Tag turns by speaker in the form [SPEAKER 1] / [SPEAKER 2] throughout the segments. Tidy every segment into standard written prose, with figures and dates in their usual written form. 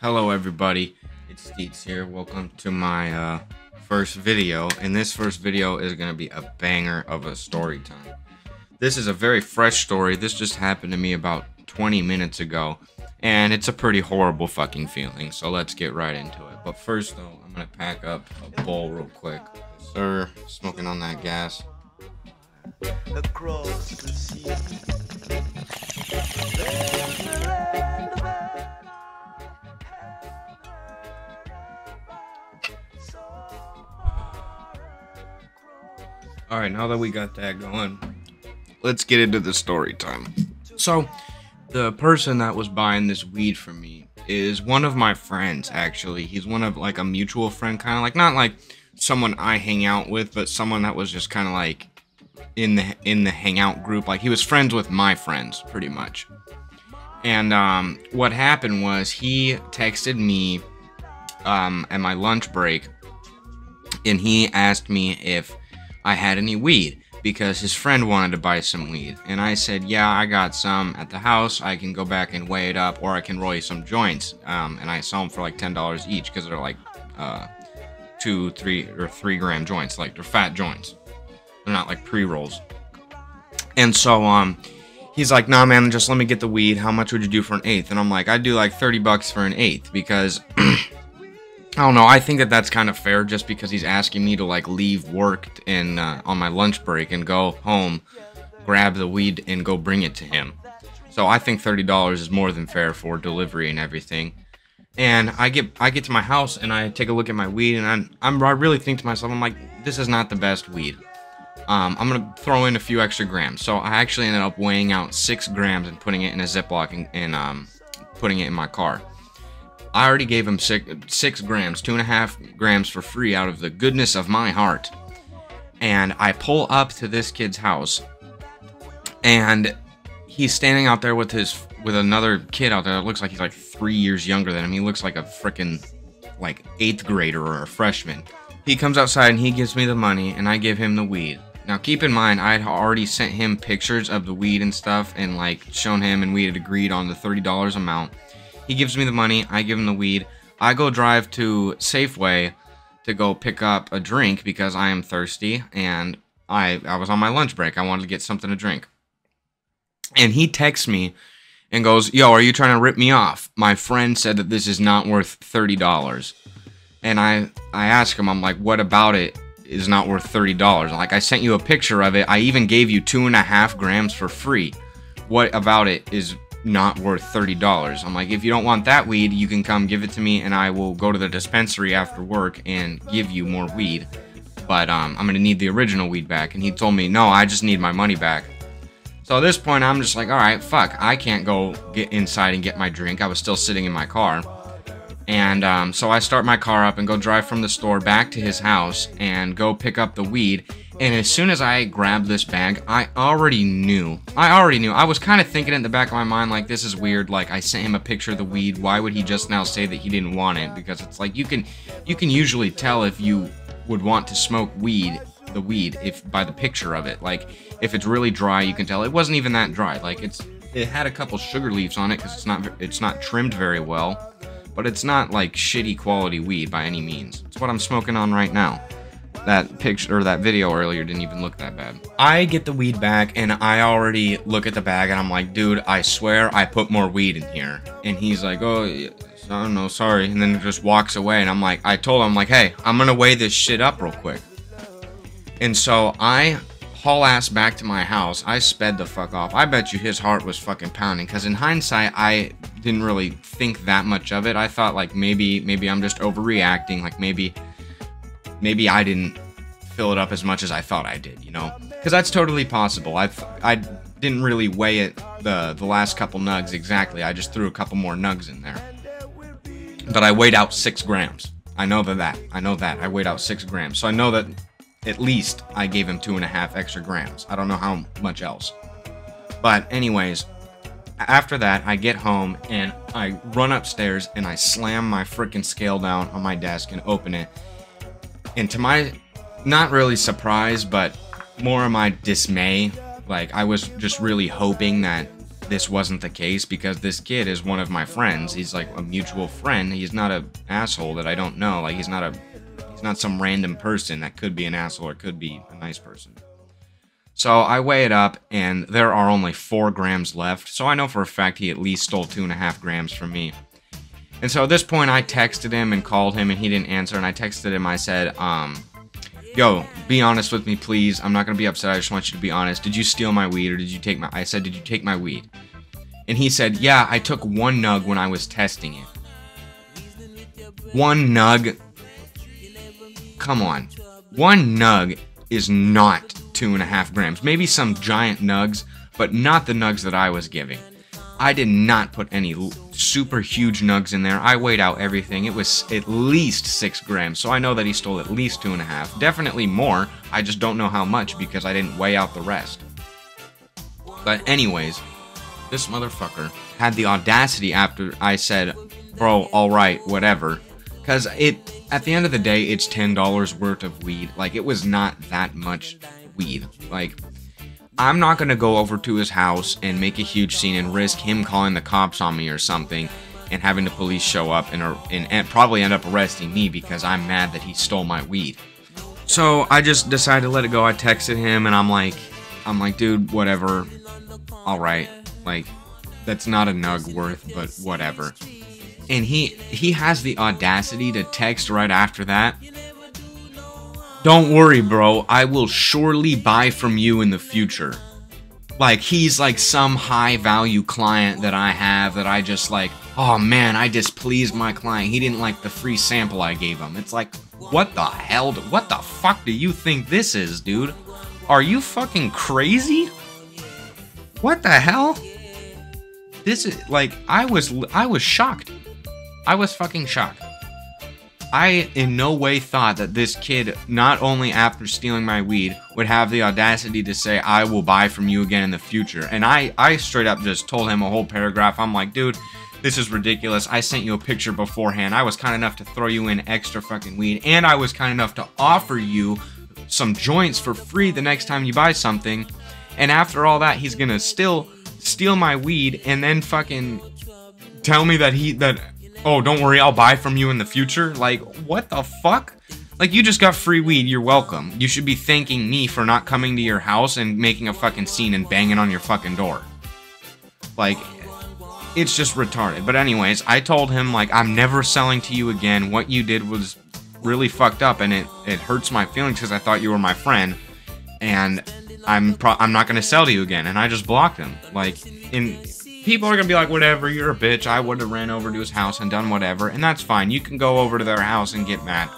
[SPEAKER 1] Hello everybody, it's Steets here. Welcome to my first video, and this first video is going to be a banger of a story time. This is a very fresh story. This just happened to me about 20 minutes ago, and it's a pretty horrible fucking feeling, so let's get right into it. But first though, I'm going to pack up a bowl real quick. Sir, smoking on that gas.
[SPEAKER 2] Across the sea.
[SPEAKER 1] Alright, now that we got that going, let's get into the story time. So, the person that was buying this weed from me is one of my friends, actually. He's one of, like, a mutual friend, kind of like, not like someone I hang out with, but someone that was just kind of like in the hangout group. Like, he was friends with my friends, pretty much. And what happened was he texted me at my lunch break, and he asked me if I had any weed because his friend wanted to buy some weed. And I said, yeah, I got some at the house. I can go back and weigh it up, or I can roll you some joints. And I sell them for like $10 each because they're like 2, 3, or 3 gram joints. Like, they're fat joints. They're not like pre-rolls. And so he's like, nah, man, just let me get the weed. How much would you do for an eighth? And I'm like, I'd do like $30 for an eighth because I don't know, I think that that's kind of fair just because he's asking me to like leave work and on my lunch break and go home, grab the weed and go bring it to him. So I think $30 is more than fair for delivery and everything. And I get to my house and I take a look at my weed, and I really think to myself, I'm like, this is not the best weed. I'm gonna throw in a few extra grams. So I actually ended up weighing out 6 grams and putting it in a Ziploc and putting it in my car. I already gave him 6 grams, 2.5 grams for free out of the goodness of my heart. And I pull up to this kid's house, and he's standing out there with another kid out there that looks like he's like 3 years younger than him. He looks like a freaking like 8th grader or a freshman. He comes outside and he gives me the money, and I give him the weed. Now keep in mind, I had already sent him pictures of the weed and stuff and like shown him, and we had agreed on the $30 amount. He gives me the money, I give him the weed. I go drive to Safeway to go pick up a drink because I am thirsty, and I was on my lunch break. I wanted to get something to drink. And he texts me and goes, yo, are you trying to rip me off? My friend said that this is not worth $30. And I ask him, I'm like, what about it is not worth $30? Like, I sent you a picture of it. I even gave you 2.5 grams for free. What about it is not worth $30? I'm like, if you don't want that weed, you can come give it to me and I will go to the dispensary after work and give you more weed. But I'm gonna need the original weed back. And he told me, no, I just need my money back. So at this point, I'm just like, alright, fuck, I can't go get inside and get my drink. I was still sitting in my car. And so I start my car up and go drive from the store back to his house and go pick up the weed. And as soon as I grabbed this bag, I already knew. I was kind of thinking in the back of my mind, like, this is weird. Like, I sent him a picture of the weed. Why would he just now say that he didn't want it? Because it's like, you can usually tell if you would want to smoke the weed, if by the picture of it. Like, if it's really dry, you can tell. It wasn't even that dry. Like, it had a couple sugar leaves on it because it's not trimmed very well. But it's not like shitty quality weed by any means. It's what I'm smoking on right now. That picture or that video earlier didn't even look that bad. I get the weed back and I already look at the bag and I'm like, dude, I swear I put more weed in here. And he's like, oh, I don't know, sorry. And then just walks away. And I'm like, I told him, like, hey, I'm gonna weigh this shit up real quick. And so I haul ass back to my house. I sped the fuck off. I bet you his heart was fucking pounding, because in hindsight, I didn't really think that much of it. I thought, like, maybe I'm just overreacting. Like, maybe I didn't fill it up as much as I thought I did, you know? Because that's totally possible. I didn't really weigh it the last couple nugs exactly. I just threw a couple more nugs in there. But I weighed out 6 grams. I know that. I weighed out 6 grams. So I know that at least I gave him 2.5 extra grams. I don't know how much else. But anyways, after that, I get home and I run upstairs and I slam my freaking scale down on my desk and open it. And to my, not really surprise, but more of my dismay, like, I was just really hoping that this wasn't the case, because this kid is one of my friends. He's like a mutual friend. He's not an asshole that I don't know. Like, he's not some random person that could be an asshole or could be a nice person. So I weigh it up, and there are only 4 grams left. So I know for a fact he at least stole 2.5 grams from me. And so at this point, I texted him and called him, and he didn't answer. And I texted him, I said, yo, be honest with me, please. I'm not going to be upset. I just want you to be honest. Did you steal my weed, or did you take my... I said, did you take my weed? And he said, yeah, I took 1 nug when I was testing it. 1 nug? Come on. 1 nug is not 2.5 grams. Maybe some giant nugs, but not the nugs that I was giving. I did not put any super huge nugs in there. I weighed out everything. It was at least 6 grams, so I know that he stole at least 2.5. Definitely more. I just don't know how much because I didn't weigh out the rest. But anyways, this motherfucker had the audacity after I said, bro, alright, whatever. Because at the end of the day, it's $10 worth of weed. Like, it was not that much weed. Like, I'm not going to go over to his house and make a huge scene and risk him calling the cops on me or something and having the police show up and probably end up arresting me because I'm mad that he stole my weed. So I just decided to let it go. I texted him and I'm like, dude, whatever. All right. Like, that's not a nug worth, but whatever. And he has the audacity to text right after that. Don't worry, bro. I will surely buy from you in the future. Like, he's like some high-value client that I have that I just like, oh man, I displeased my client. He didn't like the free sample I gave him. It's like, what the hell? What the fuck do you think this is, dude? Are you fucking crazy? What the hell? This is, like, I was shocked. I was fucking shocked. I in no way thought that this kid, not only after stealing my weed, would have the audacity to say, I will buy from you again in the future. And I straight up just told him a whole paragraph. I'm like, dude, this is ridiculous. I sent you a picture beforehand. I was kind enough to throw you in extra fucking weed. And I was kind enough to offer you some joints for free the next time you buy something. And after all that, he's gonna still steal my weed and then fucking tell me that oh, don't worry, I'll buy from you in the future? Like, what the fuck? Like, you just got free weed, you're welcome. You should be thanking me for not coming to your house and making a fucking scene and banging on your fucking door. Like, it's just retarded. But anyways, I told him, like, I'm never selling to you again. What you did was really fucked up, and it hurts my feelings because I thought you were my friend. And I'm not gonna sell to you again. And I just blocked him. Like, people are gonna be like, whatever, you're a bitch. I would have ran over to his house and done whatever, and that's fine. You can go over to their house and get mad.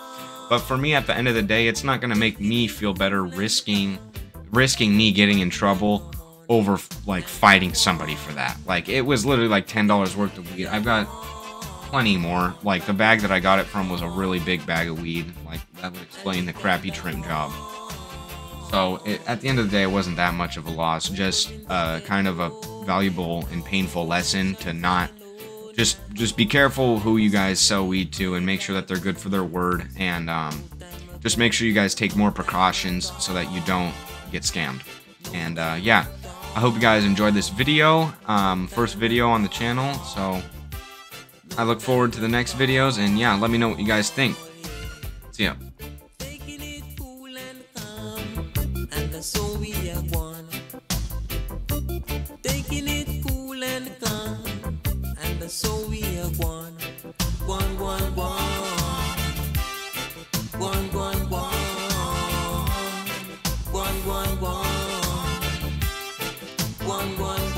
[SPEAKER 1] But for me, at the end of the day, it's not gonna make me feel better risking me getting in trouble over, like, fighting somebody for that. Like, it was literally like $10 worth of weed. I've got plenty more. Like, the bag that I got it from was a really big bag of weed. Like, that would explain the crappy trim job. So, at the end of the day, it wasn't that much of a loss. Just kind of a valuable and painful lesson to not... Just be careful who you guys sell weed to and make sure that they're good for their word. And just make sure you guys take more precautions so that you don't get scammed. And yeah, I hope you guys enjoyed this video. First video on the channel. So, I look forward to the next videos. And yeah, let me know what you guys think. See ya.
[SPEAKER 2] So we are one, taking it cool and calm, and so we are one, one, one, one, one, one, one, one, one, one, one, one, one.